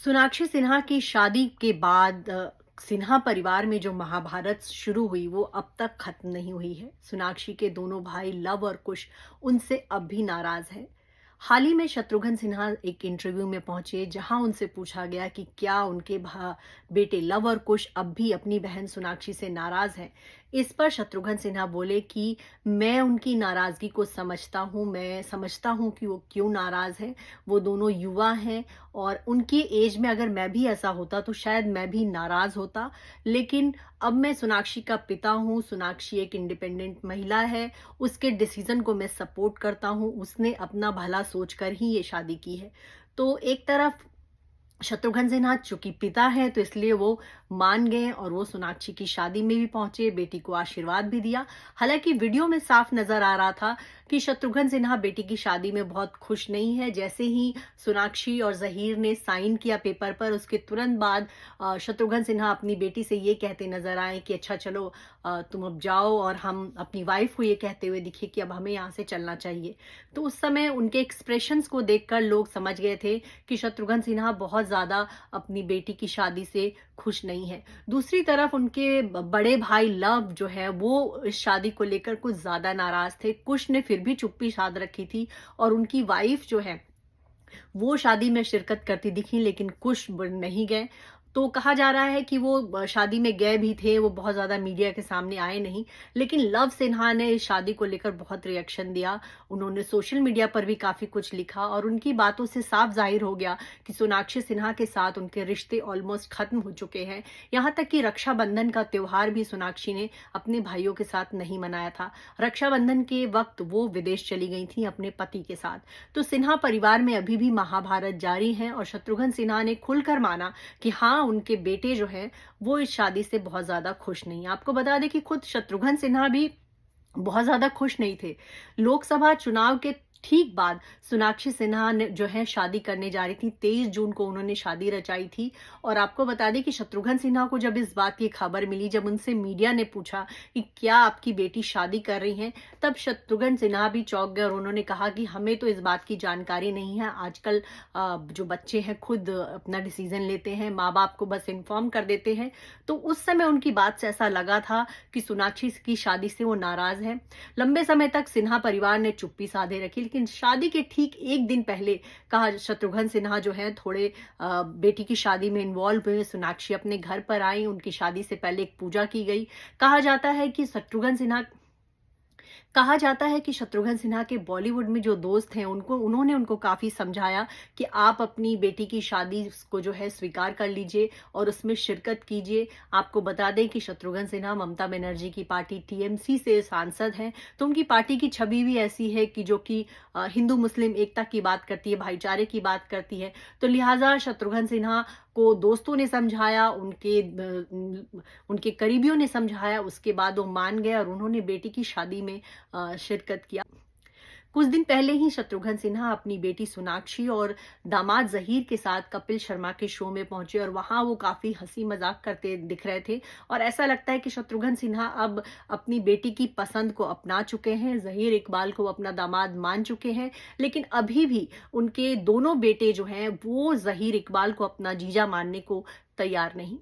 सोनाक्षी सिन्हा की शादी के बाद सिन्हा परिवार में जो महाभारत शुरू हुई वो अब तक खत्म नहीं हुई है। सोनाक्षी के दोनों भाई लव और कुश उनसे अब भी नाराज हैं। हाल ही में शत्रुघ्न सिन्हा एक इंटरव्यू में पहुंचे जहां उनसे पूछा गया कि क्या उनके बेटे लव और कुश अब भी अपनी बहन सोनाक्षी से नाराज हैं। इस पर शत्रुघ्न सिन्हा बोले कि मैं उनकी नाराजगी को समझता हूं, मैं समझता हूं कि वो क्यों नाराज है। वो दोनों युवा हैं और उनकी एज में अगर मैं भी ऐसा होता तो शायद मैं भी नाराज होता। लेकिन अब मैं सोनाक्षी का पिता हूं, सोनाक्षी एक इंडिपेंडेंट महिला है, उसके डिसीजन को मैं सपोर्ट करता हूं। उसने अपना भला सोचकर ही ये शादी की है। तो एक तरफ शत्रुघ्न सिन्हा चूंकि पिता है तो इसलिए वो मान गए और वो सोनाक्षी की शादी में भी पहुंचे, बेटी को आशीर्वाद भी दिया। हालांकि वीडियो में साफ नजर आ रहा था कि शत्रुघ्न सिन्हा बेटी की शादी में बहुत खुश नहीं है। जैसे ही सोनाक्षी और जहीर ने साइन किया पेपर पर, उसके तुरंत बाद शत्रुघ्न सिन्हा अपनी बेटी से ये कहते नजर आए कि अच्छा चलो तुम अब जाओ, और हम अपनी वाइफ को ये कहते हुए दिखे कि अब हमें यहाँ से चलना चाहिए। तो उस समय उनके एक्सप्रेशंस को देखकर लोग समझ गए थे कि शत्रुघ्न सिन्हा बहुत ज्यादा अपनी बेटी की शादी से खुश नहीं है। दूसरी तरफ उनके बड़े भाई लव जो है वो इस शादी को लेकर कुछ ज्यादा नाराज थे। कुश ने फिर भी चुप्पी साध रखी थी और उनकी वाइफ जो है वो शादी में शिरकत करती दिखी, लेकिन कुश नहीं गए। तो कहा जा रहा है कि वो शादी में गए भी थे, वो बहुत ज्यादा मीडिया के सामने आए नहीं। लेकिन लव सिन्हा ने इस शादी को लेकर बहुत रिएक्शन दिया। उन्होंने सोशल मीडिया पर भी काफी कुछ लिखा और उनकी बातों से साफ जाहिर हो गया कि सोनाक्षी सिन्हा के साथ उनके रिश्ते ऑलमोस्ट खत्म हो चुके हैं। यहाँ तक कि रक्षाबंधन का त्योहार भी सोनाक्षी ने अपने भाइयों के साथ नहीं मनाया था। रक्षाबंधन के वक्त वो विदेश चली गई थी अपने पति के साथ। तो सिन्हा परिवार में अभी भी महाभारत जारी है और शत्रुघ्न सिन्हा ने खुलकर माना कि हाँ, उनके बेटे जो हैं वो इस शादी से बहुत ज्यादा खुश नहीं है। आपको बता दें कि खुद शत्रुघ्न सिन्हा भी बहुत ज्यादा खुश नहीं थे। लोकसभा चुनाव के ठीक बाद सोनाक्षी सिन्हा ने जो है शादी करने जा रही थी। 23 जून को उन्होंने शादी रचाई थी। और आपको बता दें कि शत्रुघ्न सिन्हा को जब इस बात की खबर मिली, जब उनसे मीडिया ने पूछा कि क्या आपकी बेटी शादी कर रही हैं, तब शत्रुघ्न सिन्हा भी चौंक गए और उन्होंने कहा कि हमें तो इस बात की जानकारी नहीं है। आजकल जो बच्चे हैं खुद अपना डिसीजन लेते हैं, माँ बाप को बस इन्फॉर्म कर देते हैं। तो उस समय उनकी बात से ऐसा लगा था कि सोनाक्षी की शादी से वो नाराज है। लंबे समय तक सिन्हा परिवार ने चुप्पी साधे रखी, लेकिन शादी के ठीक एक दिन पहले कहा शत्रुघ्न सिन्हा जो है थोड़े बेटी की शादी में इन्वॉल्व हुए। सोनाक्षी अपने घर पर आई, उनकी शादी से पहले एक पूजा की गई। कहा जाता है कि शत्रुघ्न सिन्हा के बॉलीवुड में जो दोस्त हैं उन्होंने उनको काफी समझाया कि आप अपनी बेटी की शादी को जो है स्वीकार कर लीजिए और उसमें शिरकत कीजिए। आपको बता दें कि शत्रुघ्न सिन्हा ममता बनर्जी की पार्टी टीएमसी से सांसद हैं। तो उनकी पार्टी की छवि भी ऐसी है कि जो कि हिंदू मुस्लिम एकता की बात करती है, भाईचारे की बात करती है। तो लिहाजा शत्रुघ्न सिन्हा को दोस्तों ने समझाया, उनके करीबियों ने समझाया, उसके बाद वो मान गए और उन्होंने बेटी की शादी में शिरकत किया। कुछ दिन पहले ही शत्रुघ्न सिन्हा अपनी बेटी सोनाक्षी और दामाद जहीर के साथ कपिल शर्मा के शो में पहुंचे और वहां वो काफी हंसी मजाक करते दिख रहे थे। और ऐसा लगता है कि शत्रुघ्न सिन्हा अब अपनी बेटी की पसंद को अपना चुके हैं। जहीर इकबाल को अपना दामाद मान चुके हैं, लेकिन अभी भी उनके दोनों बेटे जो हैं वो जहीर इकबाल को अपना जीजा मानने को तैयार नहीं।